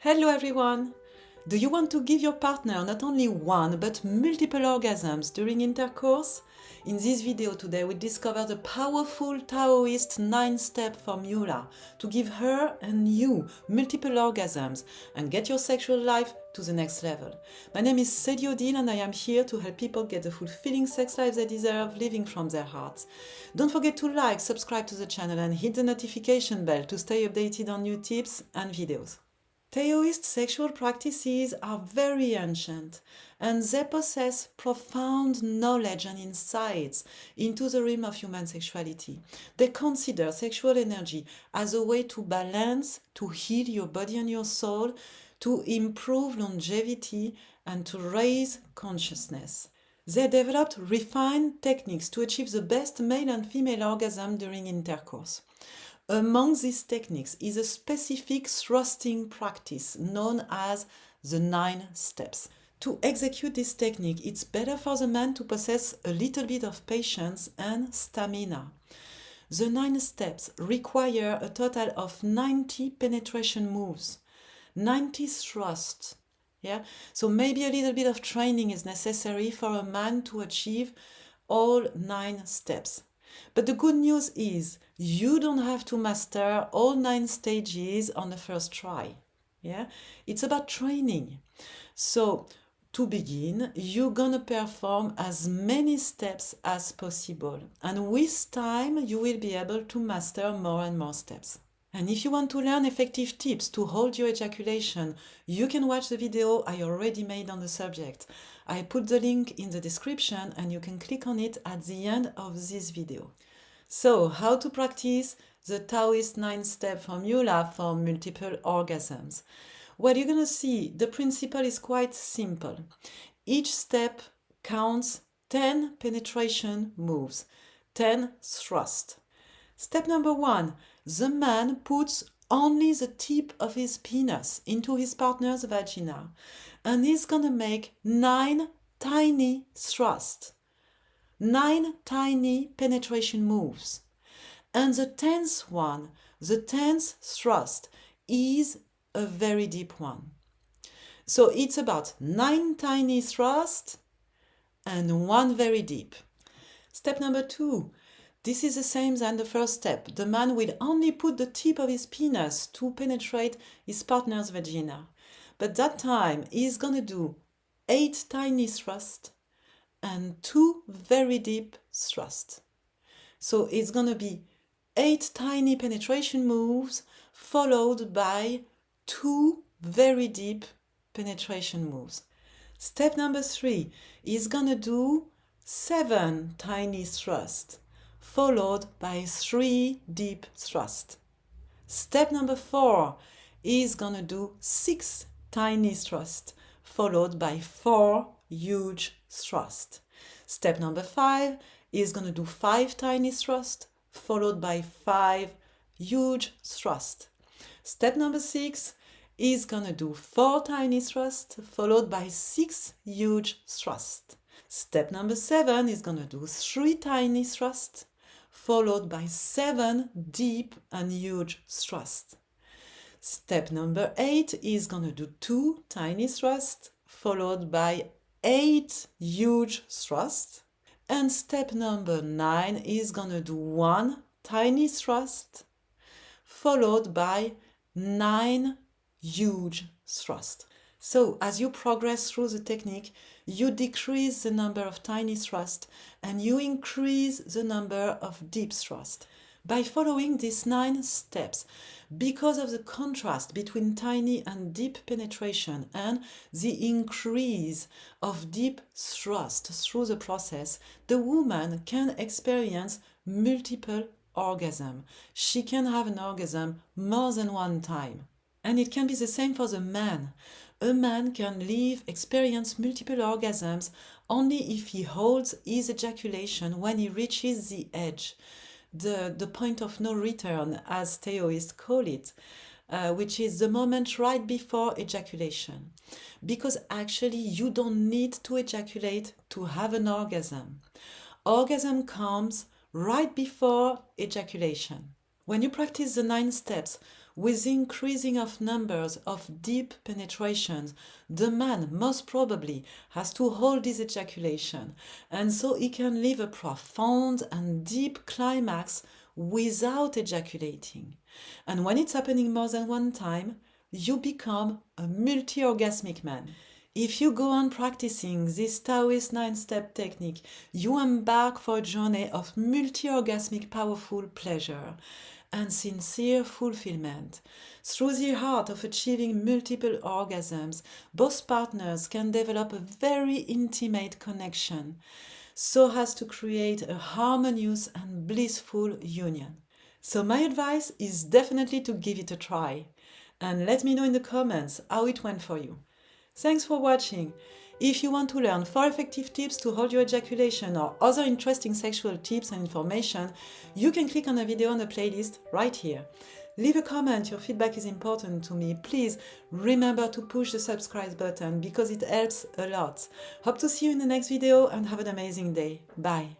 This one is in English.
Hello everyone! Do you want to give your partner not only one but multiple orgasms during intercourse? In this video today we discover the powerful Taoist 9-step formula to give her and you multiple orgasms and get your sexual life to the next level. My name is Selhio Dil and I am here to help people get the fulfilling sex life they deserve, living from their hearts. Don't forget to like, subscribe to the channel and hit the notification bell to stay updated on new tips and videos. Taoist sexual practices are very ancient and they possess profound knowledge and insights into the realm of human sexuality. They consider sexual energy as a way to balance, to heal your body and your soul, to improve longevity and to raise consciousness. They developed refined techniques to achieve the best male and female orgasm during intercourse. Among these techniques is a specific thrusting practice known as the 9 steps. To execute this technique, it's better for the man to possess a little bit of patience and stamina. The 9 steps require a total of 90 penetration moves, 90 thrusts. Yeah? So maybe a little bit of training is necessary for a man to achieve all 9 steps. But the good news is you don't have to master all 9 stages on the first try. Yeah? It's about training. So to begin, you're gonna perform as many steps as possible. And with time, you will be able to master more and more steps. And if you want to learn effective tips to hold your ejaculation, you can watch the video I already made on the subject. I put the link in the description and you can click on it at the end of this video. So, how to practice the Taoist 9-step formula for multiple orgasms? Well, you're gonna see the principle is quite simple. Each step counts 10 penetration moves, 10 thrusts. Step number 1. The man puts only the tip of his penis into his partner's vagina and he's gonna make 9 tiny thrusts, 9 tiny penetration moves. And the 10th one, the 10th thrust, is a very deep one. So it's about 9 tiny thrusts and 1 very deep. Step number 2. This is the same as the first step. The man will only put the tip of his penis to penetrate his partner's vagina. But that time he's gonna do 8 tiny thrusts and 2 very deep thrusts. So it's gonna be 8 tiny penetration moves followed by 2 very deep penetration moves. Step number 3 is gonna do 7 tiny thrusts followed by 3 deep thrusts. Step number 4 is gonna do 6 tiny thrusts followed by 4 huge thrusts. Step number 5 is gonna do 5 tiny thrusts followed by 5 huge thrusts. Step number 6 is gonna do 4 tiny thrusts followed by 6 huge thrusts. Step number 7 is gonna do 3 tiny thrusts followed by 7 deep and huge thrusts. Step number 8 is gonna do 2 tiny thrusts followed by 8 huge thrusts. And step number 9 is gonna do 1 tiny thrust followed by 9 huge thrusts. So as you progress through the technique, you decrease the number of tiny thrusts and you increase the number of deep thrusts. By following these 9 steps, because of the contrast between tiny and deep penetration and the increase of deep thrust through the process, the woman can experience multiple orgasms. She can have an orgasm more than one time. And it can be the same for the man. A man can experience multiple orgasms only if he holds his ejaculation when he reaches the edge, the point of no return, as Taoists call it, which is the moment right before ejaculation. Because actually you don't need to ejaculate to have an orgasm. Orgasm comes right before ejaculation. When you practice the 9 steps, with the increasing of numbers of deep penetrations, the man most probably has to hold his ejaculation, and so he can live a profound and deep climax without ejaculating. And when it's happening more than one time, you become a multi-orgasmic man. If you go on practicing this Taoist 9-step technique, you embark for a journey of multi-orgasmic powerful pleasure and sincere fulfillment. Through the art of achieving multiple orgasms, both partners can develop a very intimate connection so as to create a harmonious and blissful union. So my advice is definitely to give it a try and let me know in the comments how it went for you. Thanks for watching. If you want to learn 4 effective tips to hold your ejaculation or other interesting sexual tips and information, you can click on the video on the playlist right here. Leave a comment, your feedback is important to me. Please remember to push the subscribe button because it helps a lot. Hope to see you in the next video and have an amazing day. Bye.